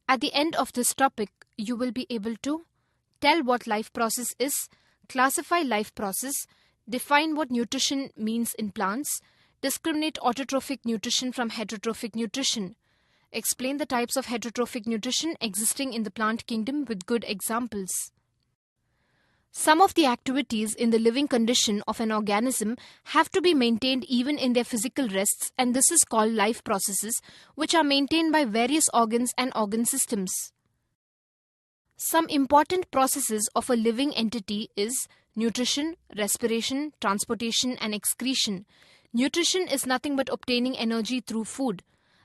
At the end of this topic, you will be able to tell what life process is, classify life process, define what nutrition means in plants, discriminate autotrophic nutrition from heterotrophic nutrition, explain the types of heterotrophic nutrition existing in the plant kingdom with good examples. Some of the activities in the living condition of an organism have to be maintained even in their physical rests, and this is called life processes, which are maintained by various organs and organ systems. Some important processes of a living entity is nutrition, respiration, transportation, and excretion. Nutrition is nothing but obtaining energy through food.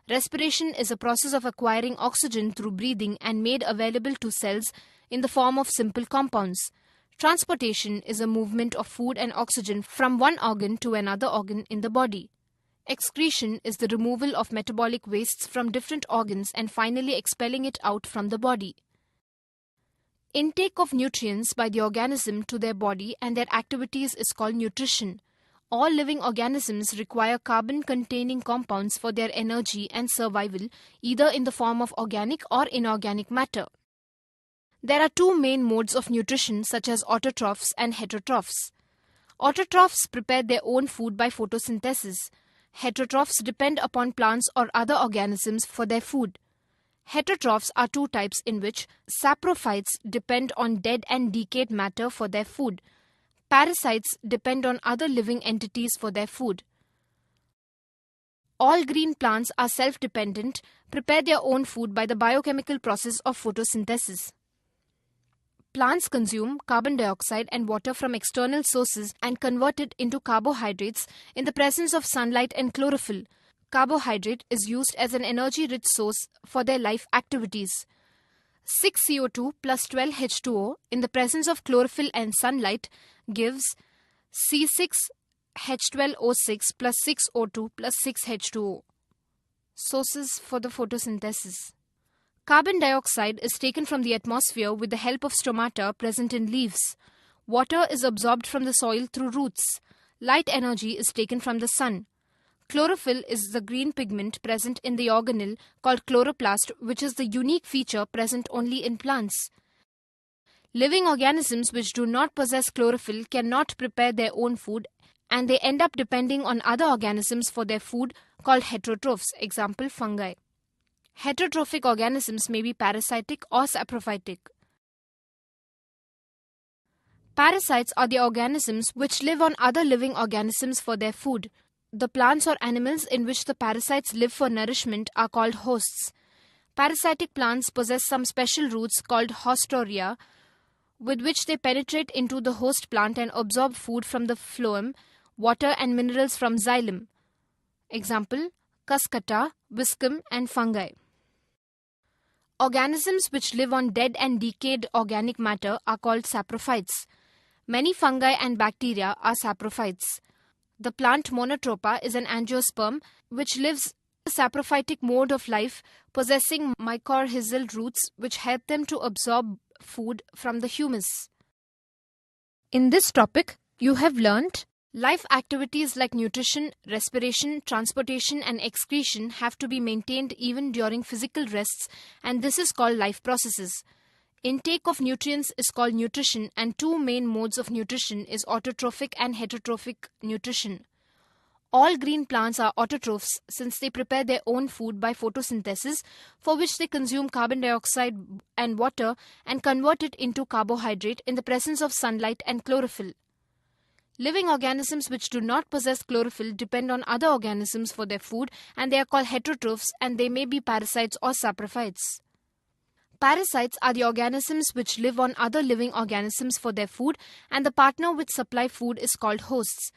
Respiration is a process of acquiring oxygen through breathing and made available to cells in the form of simple compounds. Transportation is a movement of food and oxygen from one organ to another organ in the body. Excretion is the removal of metabolic wastes from different organs and finally expelling it out from the body. Intake of nutrients by the organism to their body and their activities is called nutrition. All living organisms require carbon-containing compounds for their energy and survival, either in the form of organic or inorganic matter. There are two main modes of nutrition, such as autotrophs and heterotrophs. Autotrophs prepare their own food by photosynthesis. Heterotrophs depend upon plants or other organisms for their food. Heterotrophs are two types in which saprophytes depend on dead and decayed matter for their food. Parasites depend on other living entities for their food. All green plants are self-dependent, prepare their own food by the biochemical process of photosynthesis. Plants consume carbon dioxide and water from external sources and convert it into carbohydrates in the presence of sunlight and chlorophyll. Carbohydrate is used as an energy-rich source for their life activities. 6 CO2 plus 12 H2O in the presence of chlorophyll and sunlight gives C6 H12O6 plus 6 O2 plus 6 H2O. Sources for the photosynthesis. Carbon dioxide is taken from the atmosphere with the help of stomata present in leaves. Water is absorbed from the soil through roots. Light energy is taken from the sun. Chlorophyll is the green pigment present in the organelle called chloroplast, which is the unique feature present only in plants. Living organisms which do not possess chlorophyll cannot prepare their own food, and they end up depending on other organisms for their food called heterotrophs, example fungi. Heterotrophic organisms may be parasitic or saprophytic. Parasites are the organisms which live on other living organisms for their food. The plants or animals in which the parasites live for nourishment are called hosts. Parasitic plants possess some special roots called haustoria, with which they penetrate into the host plant and absorb food from the phloem, water and minerals from xylem. Example, cuscuta, viscum and fungi. Organisms which live on dead and decayed organic matter are called saprophytes. Many fungi and bacteria are saprophytes. The plant Monotropa is an angiosperm which lives in a saprophytic mode of life, possessing mycorrhizal roots which help them to absorb food from the humus. In this topic, you have learnt life activities like nutrition, respiration, transportation and excretion have to be maintained even during physical rests, and this is called life processes. Intake of nutrients is called nutrition, and two main modes of nutrition is autotrophic and heterotrophic nutrition. All green plants are autotrophs since they prepare their own food by photosynthesis, for which they consume carbon dioxide and water and convert it into carbohydrate in the presence of sunlight and chlorophyll. Living organisms which do not possess chlorophyll depend on other organisms for their food, and they are called heterotrophs, and they may be parasites or saprophytes. Parasites are the organisms which live on other living organisms for their food, and the partner which supply food is called hosts.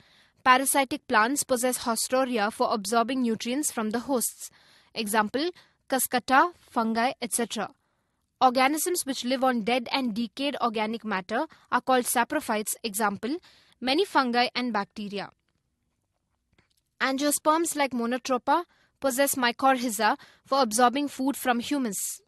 Parasitic plants possess haustoria for absorbing nutrients from the hosts. Example, cuscuta, fungi, etc. Organisms which live on dead and decayed organic matter are called saprophytes. Example, many fungi and bacteria. Angiosperms like Monotropa possess mycorrhiza for absorbing food from humus.